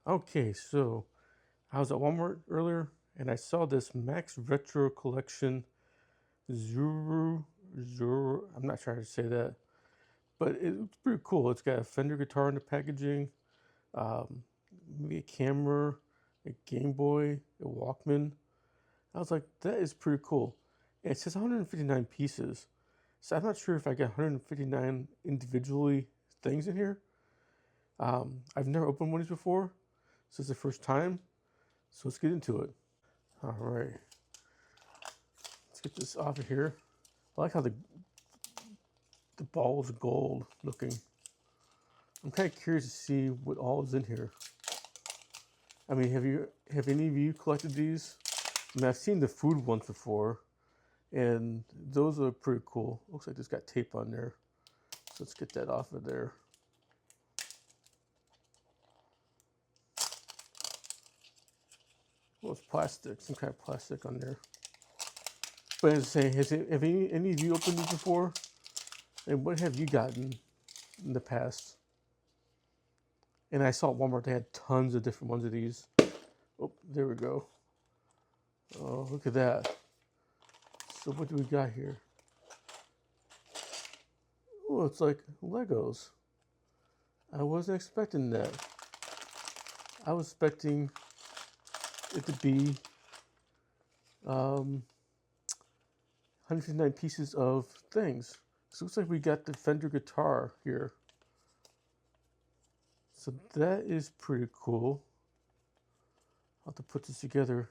Okay, so I was at Walmart earlier and I saw this Max Retro Collection ZURU. I'm not sure how to say that, but it's pretty cool. It's got a Fender guitar in the packaging, um, maybe a camera, a Game Boy, a Walkman. I was like, that is pretty cool. And it says 159 pieces, so I'm not sure if I got 159 individually things in here. I've never opened one of these before, so it's the first time. So let's get into it. All right, let's get this off of here. I like how the ball is gold looking. I'm kind of curious to see what all is in here. I mean, have any of you collected these? I mean, I've seen the food ones before, and those are pretty cool. Looks like it's got tape on there. So let's get that off of there. Well, it's plastic, some kind of plastic on there. But as I say, have any of you opened these before? And what have you gotten in the past? And I saw at Walmart they had tons of different ones of these. Oh, there we go. Oh, look at that. So what do we got here? Oh, it's like Legos. I wasn't expecting that. I was expecting it to be 159 pieces of things. So it looks like we got the Fender guitar here. So that is pretty cool. I'll have to put this together.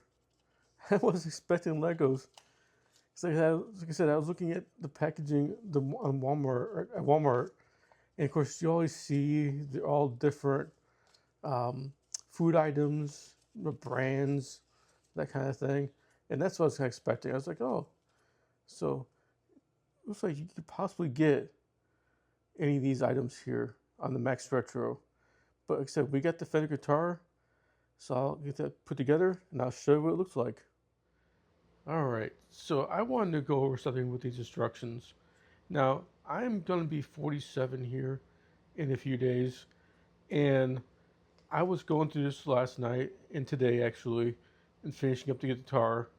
I was expecting Legos. It's like I said, I was looking at the packaging on Walmart, and of course you always see they're all different food items, brands, that kind of thing, and that's what I was kind of expecting. I was like, oh, so it looks like you could possibly get any of these items here on the Max Retro. But like I said, we got the Fender guitar, so I'll get that put together and I'll show you what it looks like. All right, so I wanted to go over something with these instructions. Now, I'm going to be 47 here in a few days, and I was going through this last night and today actually, and finishing up the guitar,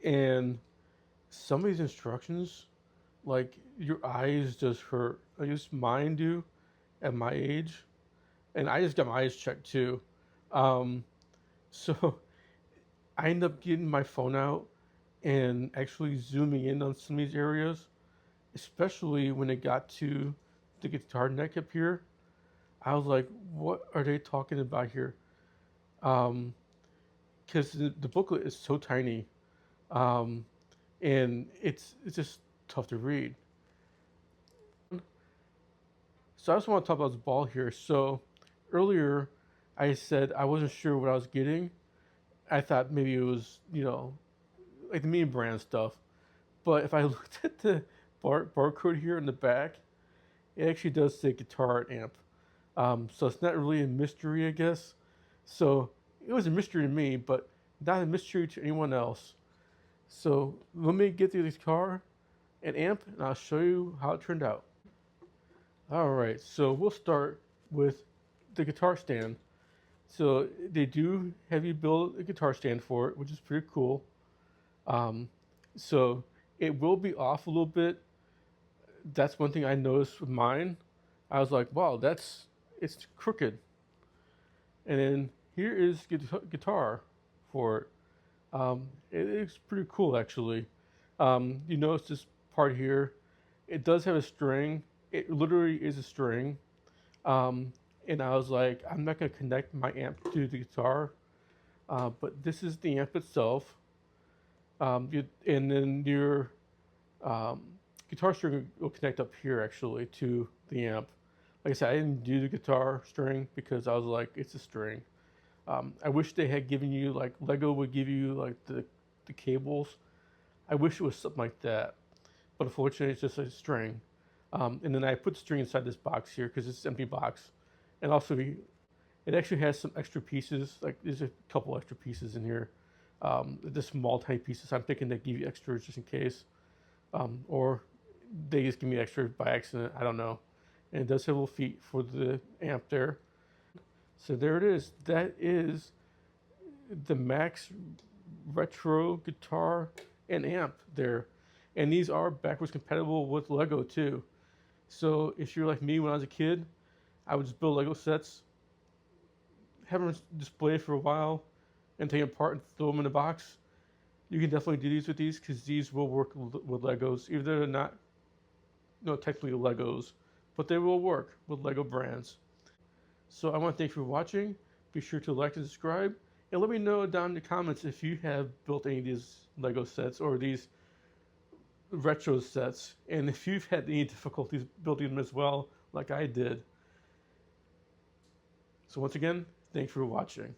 and some of these instructions, like your eyes just hurt. Like just mine do at my age, and I just got my eyes checked too. Um, so I ended up getting my phone out and actually zooming in on some of these areas, especially when it got to the guitar neck up here. I was like, what are they talking about here? Because the booklet is so tiny, um, and it's just tough to read. So I just want to talk about this ball here. So earlier, I said I wasn't sure what I was getting. I thought maybe it was, like the meme brand stuff. But if I looked at the barcode here in the back, it actually does say guitar amp. So it's not really a mystery, I guess. So it was a mystery to me, but not a mystery to anyone else. So let me get through this guitar and amp, and I'll show you how it turned out. All right, so we'll start with the guitar stand. So they do have you build a guitar stand for it, which is pretty cool. Um, so it will be off a little bit. That's one thing I noticed with mine. I was like, wow, it's crooked. And then here is guitar for it. It is pretty cool actually. You notice this part here. It does have a string. It literally is a string. Um, and I was like, I'm not gonna connect my amp to the guitar, but this is the amp itself. And then your um, guitar string will connect up here actually to the amp. Like I said, I didn't do the guitar string because I was like, it's a string. I wish they had given you like Lego would give you like the cables. I wish it was something like that, but unfortunately, it's just a string. And then I put the string inside this box here because it's an empty box, and also it actually has some extra pieces. Like there's a couple extra pieces in here, just small tiny pieces. I'm thinking they give you extras just in case, or they just give me extra by accident. I don't know. And it does have little feet for the amp there. So there it is. That is the Max Retro Guitar and amp there. And these are backwards compatible with Lego too. So if you're like me when I was a kid, I would just build Lego sets, have them display for a while, and take them apart and throw them in a box. You can definitely do these with these because these will work with Legos, even though they're not, technically Legos, but they will work with Lego brands. So I want to thank you for watching. Be sure to like and subscribe, and let me know down in the comments if you have built any of these Lego sets or these retro sets, and if you've had any difficulties building them as well, like I did. So once again, thanks for watching.